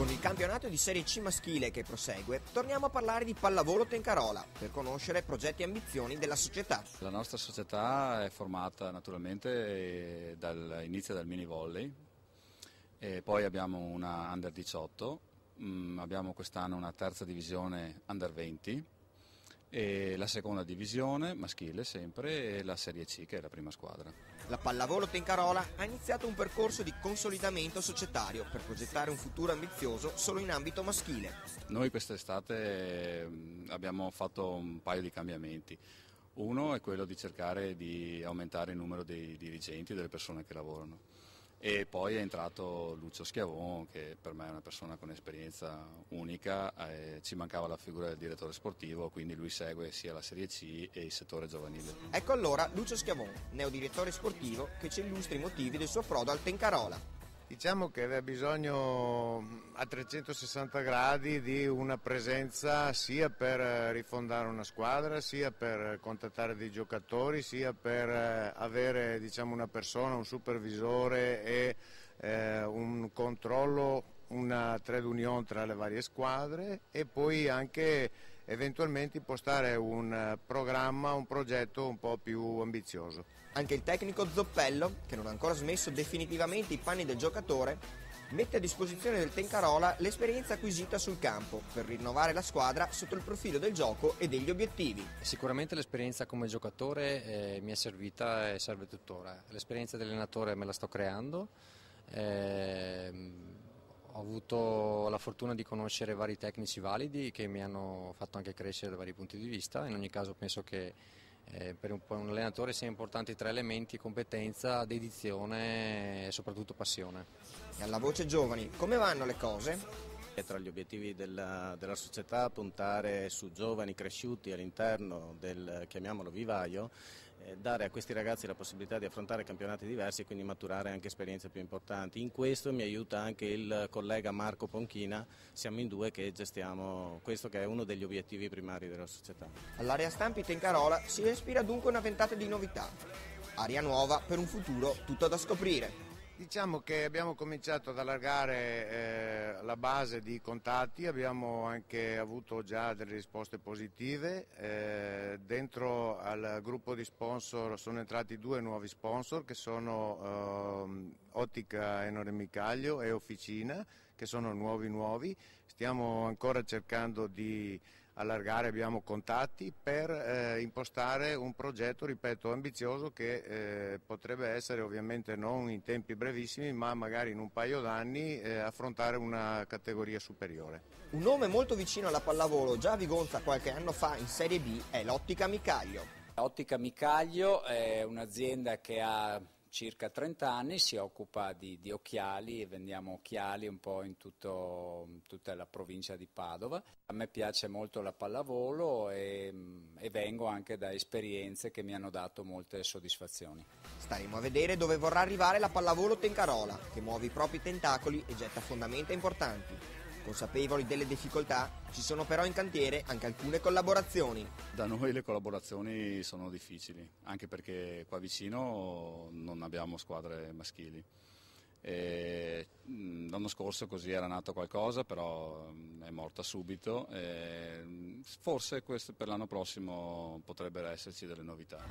Con il campionato di Serie C maschile che prosegue, torniamo a parlare di pallavolo Tencarola per conoscere progetti e ambizioni della società. La nostra società è formata naturalmente inizia dal mini volley, e poi abbiamo una under 18, abbiamo quest'anno una terza divisione under 20 e la seconda divisione maschile sempre e la Serie C che è la prima squadra. La pallavolo Tencarola ha iniziato un percorso di consolidamento societario per progettare un futuro ambizioso solo in ambito maschile. Noi quest'estate abbiamo fatto un paio di cambiamenti. Uno è quello di cercare di aumentare il numero dei dirigenti, delle persone che lavorano. E poi è entrato Lucio Schiavon, che per me è una persona con esperienza unica, ci mancava la figura del direttore sportivo, quindi lui segue sia la Serie C e il settore giovanile. Ecco allora Lucio Schiavon, neodirettore sportivo, che ci illustra i motivi del suo approdo al Tencarola. Diciamo che aveva bisogno a 360 gradi di una presenza sia per rifondare una squadra, sia per contattare dei giocatori, sia per avere una persona, un supervisore e un controllo, una trade union tra le varie squadre e poi anche eventualmente impostare un programma, un progetto un po' più ambizioso. Anche il tecnico Zoppello, che non ha ancora smesso definitivamente i panni del giocatore, mette a disposizione del Tencarola l'esperienza acquisita sul campo per rinnovare la squadra sotto il profilo del gioco e degli obiettivi. Sicuramente l'esperienza come giocatore mi è servita e serve tuttora. L'esperienza di allenatore me la sto creando. Ho avuto la fortuna di conoscere vari tecnici validi che mi hanno fatto anche crescere da vari punti di vista. In ogni caso penso che per un allenatore sia importanti tre elementi: competenza, dedizione e soprattutto passione. E alla voce giovani, come vanno le cose? È tra gli obiettivi della società puntare su giovani cresciuti all'interno del, chiamiamolo, vivaio, dare a questi ragazzi la possibilità di affrontare campionati diversi e quindi maturare anche esperienze più importanti. In questo mi aiuta anche il collega Marco Ponchina, siamo in due che gestiamo questo che è uno degli obiettivi primari della società. All'area stampi Tencarola si respira dunque una ventata di novità, aria nuova per un futuro tutto da scoprire. Diciamo che abbiamo cominciato ad allargare la base di contatti, abbiamo anche avuto già delle risposte positive, dentro al gruppo di sponsor sono entrati due nuovi sponsor che sono Ottica Enore Micaglio e Officina, che sono nuovi, stiamo ancora cercando di allargare, abbiamo contatti per impostare un progetto, ripeto, ambizioso che potrebbe essere ovviamente non in tempi brevissimi ma magari in un paio d'anni affrontare una categoria superiore. Un nome molto vicino alla pallavolo, già a Vigonza qualche anno fa in Serie B, è l'Ottica Micaglio. Ottica Micaglio è un'azienda che ha circa 30 anni, si occupa di occhiali e vendiamo occhiali un po' in tutta la provincia di Padova. A me piace molto la pallavolo e vengo anche da esperienze che mi hanno dato molte soddisfazioni. Staremo a vedere dove vorrà arrivare la pallavolo Tencarola, che muove i propri tentacoli e getta fondamenta importanti. Consapevoli delle difficoltà, ci sono però in cantiere anche alcune collaborazioni. Da noi le collaborazioni sono difficili, anche perché qua vicino non abbiamo squadre maschili. L'anno scorso così era nato qualcosa, però è morta subito. Forse per l'anno prossimo potrebbero esserci delle novità.